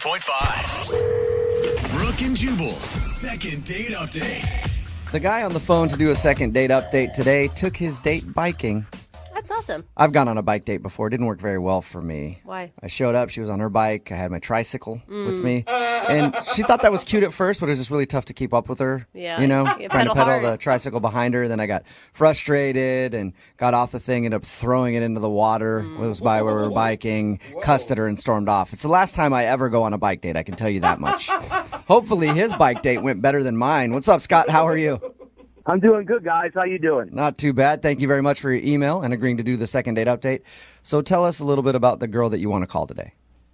92.5. Brooke and Jubal's second date update. The guy on the phone to do a second date update today took his date biking. That's awesome. I've gone on a bike date before. It didn't work very well for me. Why? I showed up. She was on her bike. I had my tricycle with me. And she thought that was cute at first, but it was just really tough to keep up with her. Yeah, You know, you trying to pedal pedal hard. the tricycle behind her. Then I got frustrated and got off the thing, ended up throwing it into the water. It was by where we were biking, cussed at her, and stormed off. It's the last time I ever go on a bike date, I can tell you that much. Hopefully his bike date went better than mine. What's up, Scott? How are you? I'm doing good, guys. How you doing? Not too bad. Thank you very much for your email and agreeing to do the second date update. So tell us a little bit about the girl that you want to call today.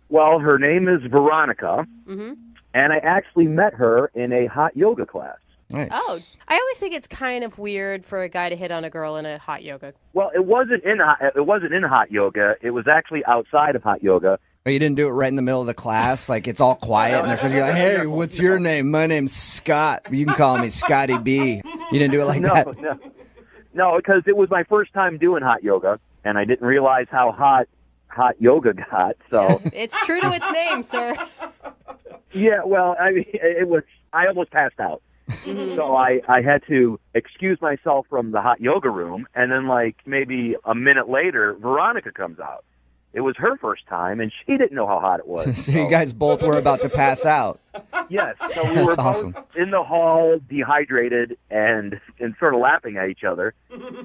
Well, her name is Veronica, and I actually met her in a hot yoga class. Nice. Oh, I always think it's kind of weird for a guy to hit on a girl in a hot yoga. Well, it wasn't in hot yoga. It was actually outside of hot yoga. Oh, you didn't do it right in the middle of the class? Like, it's all quiet, and they're supposed to be like, hey, what's your name? My name's Scott. You can call me Scotty B. You didn't do it like that? No, because it was my first time doing hot yoga, and I didn't realize how hot yoga got. So It's true to its name, sir. yeah, well, I mean, I almost passed out. So I had to excuse myself from the hot yoga room, and then like maybe a minute later, Veronica comes out. It was her first time, and she didn't know how hot it was. So you guys both were about to pass out. Yes, so we were That's awesome. both in the hall, dehydrated, and sort of laughing at each other.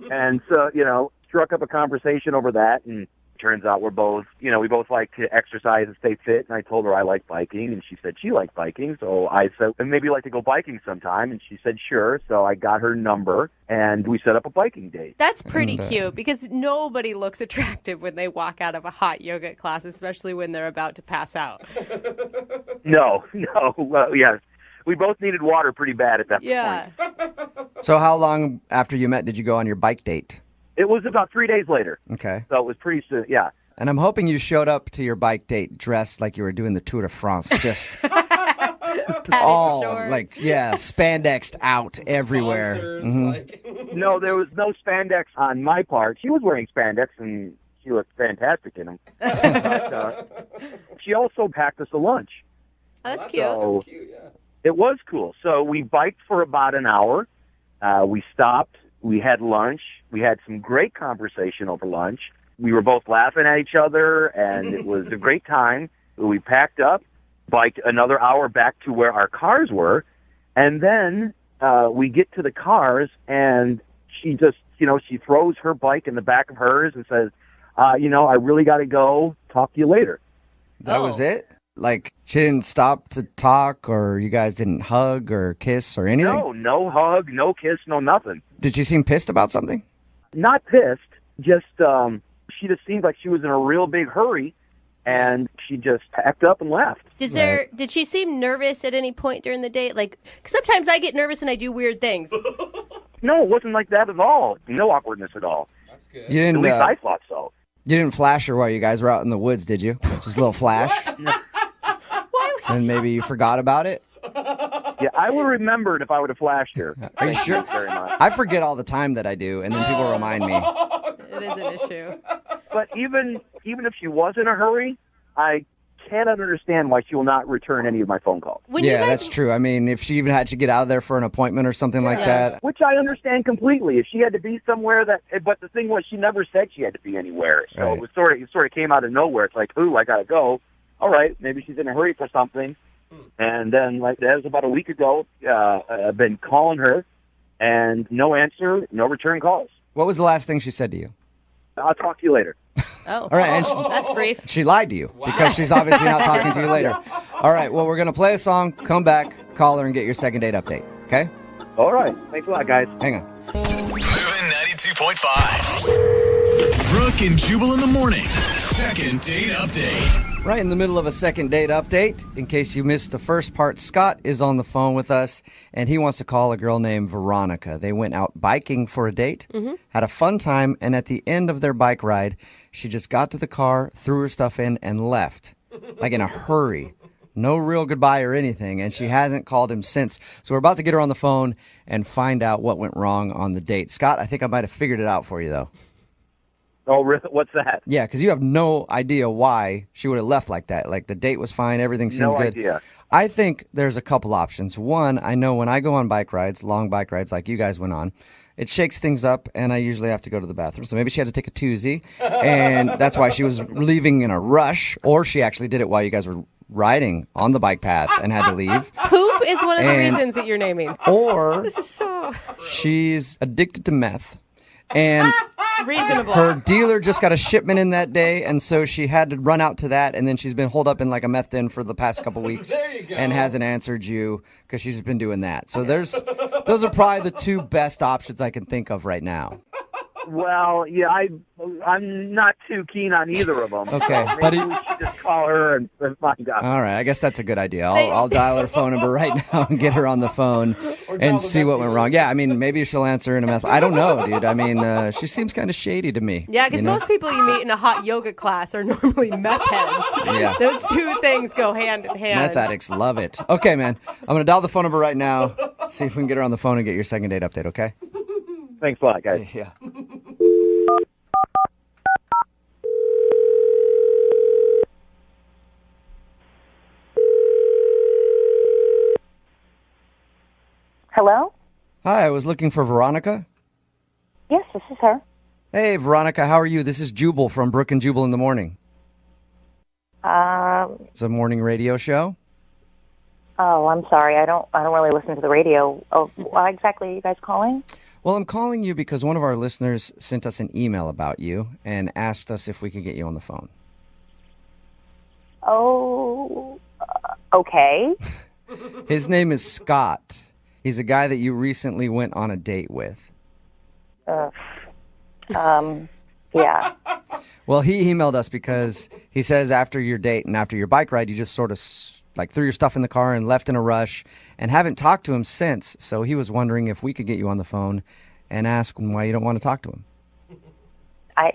And so, struck up a conversation over that, and turns out we both like to exercise and stay fit. And I told her I like biking, and she said she liked biking. So I said, maybe you'd like to go biking sometime. And she said, sure. So I got her number, and we set up a biking date. That's pretty cute because nobody looks attractive when they walk out of a hot yoga class, especially when they're about to pass out. No. Well, yes. We both needed water pretty bad at that Yeah. point. So how long after you met did you go on your bike date? It was about 3 days later. Okay. So it was pretty soon, yeah. And I'm hoping you showed up to your bike date dressed like you were doing the Tour de France. Just all, shorts. spandexed out everywhere. Sponsors, No, there was no spandex on my part. She was wearing spandex, and she looked fantastic in them. But, she also packed us a lunch. Oh, that's cute. So That's cute, yeah. it was cool. So we biked for about an hour. We stopped. We had lunch. We had some great conversation over lunch. We were both laughing at each other, and it was a great time. We packed up, biked another hour back to where our cars were, and then we get to the cars, and she just, she throws her bike in the back of hers and says, I really got to go. Talk to you later. That was it? Like, she didn't stop to talk, or you guys didn't hug or kiss or anything? No hug, no kiss, no nothing. Did she seem pissed about something? Not pissed, just she just seemed like she was in a real big hurry, and she just packed up and left. Did she seem nervous at any point during the date? Like, 'cause sometimes I get nervous and I do weird things. No, it wasn't like that at all. No awkwardness at all. That's good. You At didn't. least I thought so. You didn't flash her while you guys were out in the woods, did you? Just a little flash, and maybe you forgot about it. Yeah, I would have remembered if I would have flashed her. Are you sure? Very much. I forget all the time that I do, and then people remind me. It is an issue. But even if she was in a hurry, I cannot understand why she will not return any of my phone calls. When you Yeah, guys, that's true. I mean, if she even had to get out of there for an appointment or something like that. Which I understand completely. If she had to be somewhere but the thing was, she never said she had to be anywhere. So Right. it sort of came out of nowhere. It's like, ooh, I gotta go. All right, maybe she's in a hurry for something. And then, like that was about a week ago. I've been calling her, and no answer, no return calls. What was the last thing she said to you? I'll talk to you later. oh, All right, and that's brief. she lied to you because she's obviously not talking to you later. All right, well, we're going to play a song, come back, call her, and get your second date update, okay? All right, thanks a lot, guys. Hang on. Moving 92.5. Brooke and Jubal in the mornings. Second date update. Right in the middle of a second date update. In case you missed the first part, Scott is on the phone with us, and he wants to call a girl named Veronica. They went out biking for a date, had a fun time, and at the end of their bike ride, she just got to the car, threw her stuff in, and left, like in a hurry. No real goodbye or anything, and she hasn't called him since. So we're about to get her on the phone and find out what went wrong on the date. Scott, I think I might have figured it out for you, though. Oh, really? What's that? Yeah, because you have no idea why she would have left like that. Like the date was fine, everything seemed No good. idea. I think there's a couple options. One, I know when I go on bike rides, long bike rides like you guys went on, it shakes things up, and I usually have to go to the bathroom. So maybe she had to take a toozy, and that's why she was leaving in a rush, or she actually did it while you guys were riding on the bike path and had to leave. Poop is one of the And- reasons that you're naming. Or This is so she's addicted to meth, and reasonable. her dealer just got a shipment in that day, and so she had to run out to that, and then she's been holed up in like a meth den for the past couple weeks and hasn't answered you because she's been doing that. So those are probably the two best options I can think of right now. Well, yeah, I'm not too keen on either of them. Okay, Maybe but we should just call her and find out. All right, I guess that's a good idea. I'll dial her phone number right now and get her on the phone and see what went wrong. Yeah, I mean, maybe she'll answer in a meth. I don't know, dude. I mean, she seems kind of shady to me. Yeah, because you know? most people you meet in a hot yoga class are normally meth heads. Yeah. Those two things go hand in hand. Meth addicts love it. Okay, man. I'm going to dial the phone number right now, see if we can get her on the phone and get your second date update, okay? Thanks a lot, guys. Yeah. Hello? Hi, I was looking for Veronica. Yes, this is her. Hey, Veronica, how are you? This is Jubal from Brook and Jubal in the Morning. It's a morning radio show. Oh, I'm sorry. I don't really listen to the radio. Oh, why exactly are you guys calling? Well, I'm calling you because one of our listeners sent us an email about you and asked us if we could get you on the phone. Oh, okay. His name is Scott. He's a guy that you recently went on a date with. Yeah. Well, he emailed us because he says after your date and after your bike ride, you just sort of like threw your stuff in the car and left in a rush and haven't talked to him since. So he was wondering if we could get you on the phone and ask him why you don't want to talk to him. I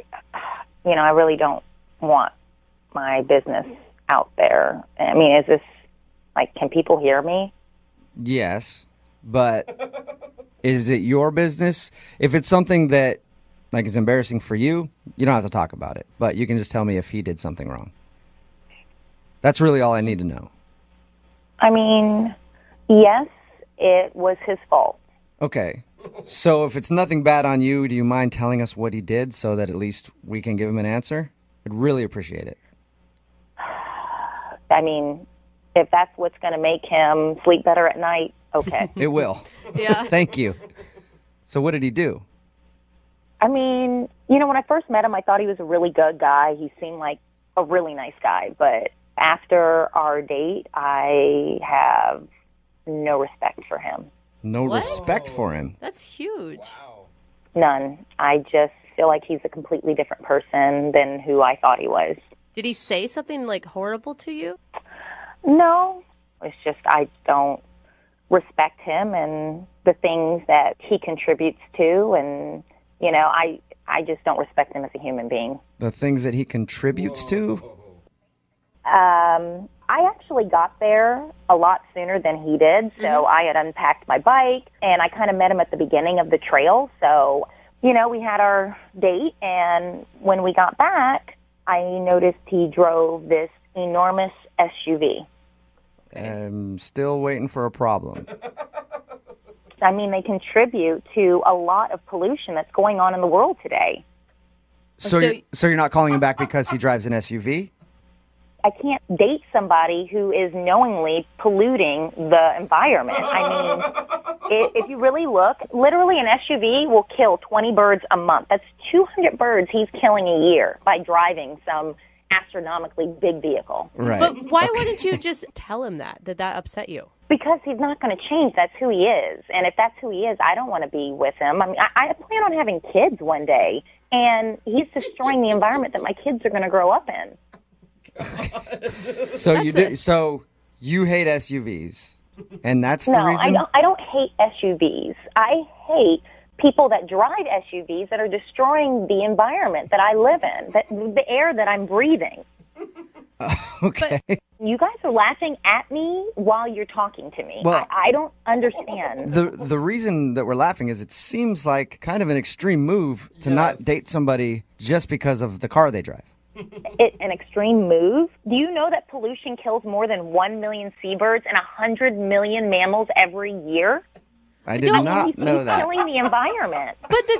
really don't want my business out there. I mean, is this, like, can people hear me? Yes, but is it your business? If it's something that like is embarrassing for you, you don't have to talk about it. But you can just tell me if he did something wrong. That's really all I need to know. I mean, yes, it was his fault. Okay. So if it's nothing bad on you, do you mind telling us what he did so that at least we can give him an answer? I'd really appreciate it. I mean, if that's what's going to make him sleep better at night, okay. It will. Yeah. Thank you. So what did he do? I mean, when I first met him, I thought he was a really good guy. He seemed like a really nice guy. But after our date, I have no respect for him. No What? respect for him. That's huge. None. I just feel like he's a completely different person than who I thought he was. Did he say something like horrible to you? No. It's just I don't respect him and the things that he contributes to. And, I just don't respect him as a human being. The things that he contributes to? I actually got there a lot sooner than he did, so I had unpacked my bike, and I kind of met him at the beginning of the trail. So, we had our date, and when we got back, I noticed he drove this enormous SUV. I'm still waiting for a problem. I mean, they contribute to a lot of pollution that's going on in the world today. So you're not calling him back because he drives an SUV? I can't date somebody who is knowingly polluting the environment. I mean, if you really look, literally an SUV will kill 20 birds a month. That's 200 birds he's killing a year by driving some astronomically big vehicle. Right. But why wouldn't you just tell him that upset you? Because he's not going to change. That's who he is. And if that's who he is, I don't want to be with him. I mean, I plan on having kids one day, and he's destroying the environment that my kids are going to grow up in. So you hate SUVs, and that's the reason? No, I don't hate SUVs. I hate people that drive SUVs that are destroying the environment that I live in, the air that I'm breathing. Okay. You guys are laughing at me while you're talking to me. Well- I don't understand. The reason that we're laughing is it seems like kind of an extreme move to not date somebody just because of the car they drive. An extreme move? Do you know that pollution kills more than 1 million seabirds and 100 million mammals every year? I did not know that. Killing the environment. But the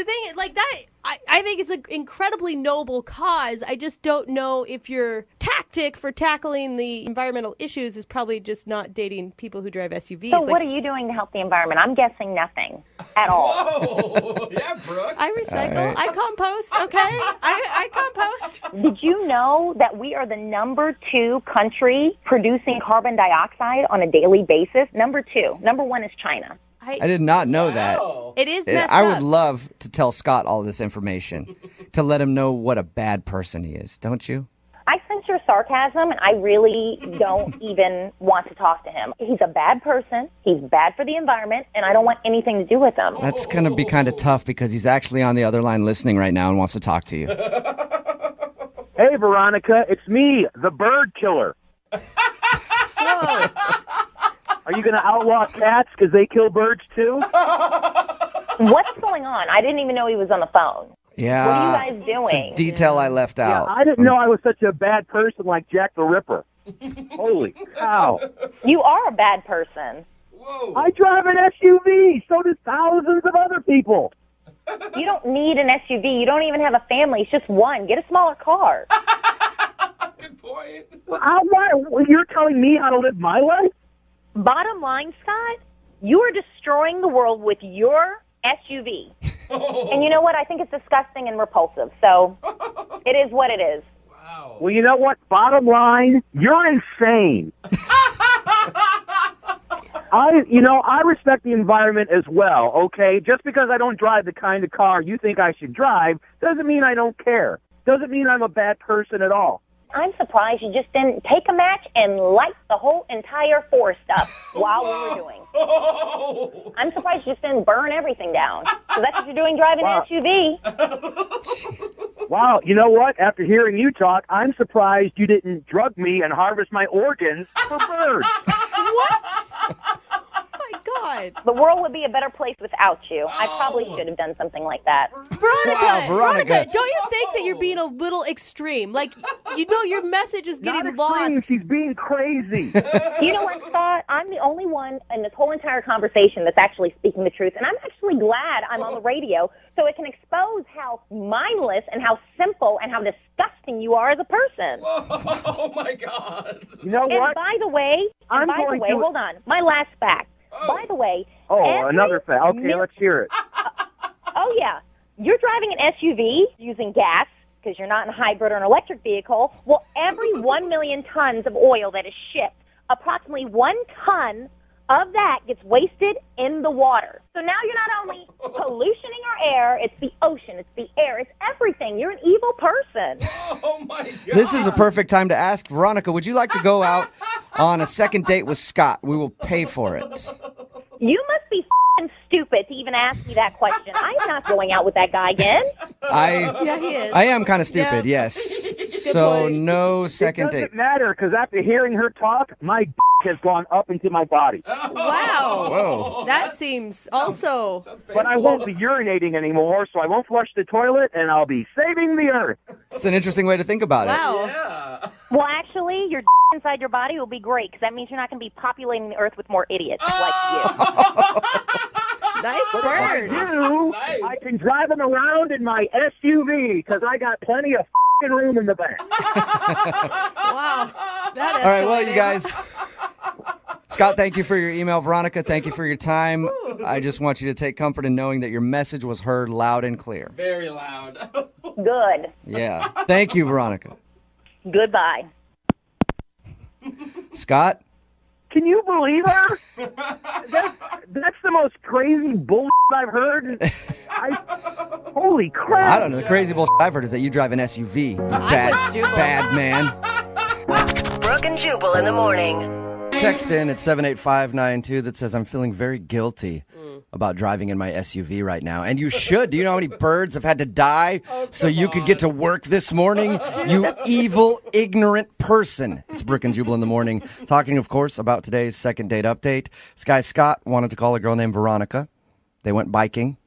thing is, like that, I think it's an incredibly noble cause. I just don't know if your tactic for tackling the environmental issues is probably just not dating people who drive SUVs. So what are you doing to help the environment? I'm guessing nothing at all. Oh, yeah, Brooke. I recycle. I compost. Okay, I compost. Did you know that we are the number 2 country producing carbon dioxide on a daily basis? Number 2. Number 1 is China. I did not know that. It is messed I up. would love to tell Scott all this information to let him know what a bad person he is, don't you? I sense your sarcasm, and I really don't even want to talk to him. He's a bad person. He's bad for the environment, and I don't want anything to do with him. That's going to be kind of tough because he's actually on the other line listening right now and wants to talk to you. Hey, Veronica, it's me, the bird killer. Whoa. Are you going to outlaw cats because they kill birds too? What's going on? I didn't even know he was on the phone. Yeah. What are you guys doing? It's a detail I left out. I didn't know I was such a bad person like Jack the Ripper. Holy cow. You are a bad person. Whoa. I drive an SUV. So do thousands of other people. You don't need an SUV. You don't even have a family. It's just one. Get a smaller car. Good point. You're telling me how to live my life? Bottom line, Scott, you are destroying the world with your SUV. And you know what? I think it's disgusting and repulsive. So it is what it is. Wow. Well, you know what? Bottom line, you're insane. I respect the environment as well, okay? Just because I don't drive the kind of car you think I should drive doesn't mean I don't care. Doesn't mean I'm a bad person at all. I'm surprised you just didn't take a match and light the whole entire forest up while we were doing. Oh. I'm surprised you just didn't burn everything down. So that's what you're doing driving an SUV. Wow, you know what? After hearing you talk, I'm surprised you didn't drug me and harvest my organs for birds. What? Oh my God. The world would be a better place without you. I probably should have done something like that. Veronica. Don't you think that you're being a little extreme? Like, you know, your message is getting Not extreme, lost. she's being crazy. You know what, Scott? I'm the only one in this whole entire conversation that's actually speaking the truth. And I'm actually glad I'm on the radio so it can expose how mindless and how simple and how disgusting you are as a person. Oh, my God. You know And what? by the way, hold on. My last fact. By the way, Another fact. Okay, let's hear it. Oh, yeah. You're driving an SUV using gas because you're not in a hybrid or an electric vehicle. Well, every 1 million tons of oil that is shipped, approximately 1 ton of that gets wasted in the water. So now you're not only pollutioning our air, it's the ocean, it's the air, it's everything. You're an evil person. Oh, my God. This is a perfect time to ask Veronica, would you like to go out on a second date with Scott? We will pay for it. You must be f***ing stupid to even ask me that question. I'm not going out with that guy again. Yeah, he is. I am kind of stupid, Yeah. yes. So point. no It second date. doesn't matter because after hearing her talk, my has gone up into my body. Wow. Whoa. That seems also. Sounds But I won't be urinating anymore, so I won't flush the toilet, and I'll be saving the earth. It's an interesting way to think about it. Wow. Yeah. Well, actually, your inside your body will be great because that means you're not going to be populating the earth with more idiots like you. Nice bird. Nice. I can drive them around in my SUV because I got plenty of room in the back. Wow. That All right, well, escalated. you guys. Scott, thank you for your email. Veronica, thank you for your time. I just want you to take comfort in knowing that your message was heard loud and clear. Very loud. Good. Yeah. Thank you, Veronica. Goodbye. Scott? Can you believe her? That's the most crazy bull I've heard. Holy crap. I don't know. The crazy bullshit I've heard is that you drive an SUV. You bad, Jubal. bad man. Brooke and Jubal in the morning. Text in at 78592 that says, I'm feeling very guilty about driving in my SUV right now. And you should. Do you know how many birds have had to die so you could get to work this morning? You evil, ignorant person. It's Brooke and Jubal in the morning. Talking, of course, about today's second date update. This guy, Scott, wanted to call a girl named Veronica. They went biking.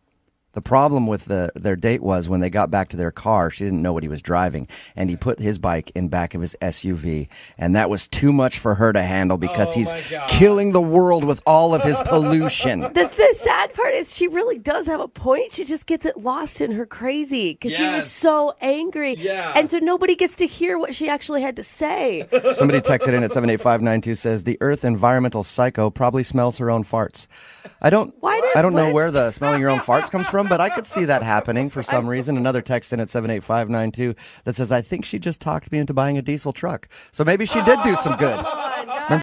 The problem with their date was when they got back to their car, she didn't know what he was driving, and he put his bike in back of his SUV, and that was too much for her to handle because he's killing the world with all of his pollution. The sad part is she really does have a point. She just gets it lost in her crazy because she was so angry. Yeah. And so nobody gets to hear what she actually had to say. Somebody texted in at 78592 says, the Earth environmental psycho probably smells her own farts. I don't know where the smelling your own farts comes from, but I could see that happening for some reason. Another text in at 78592 that says, I think she just talked me into buying a diesel truck. So maybe she did do some good.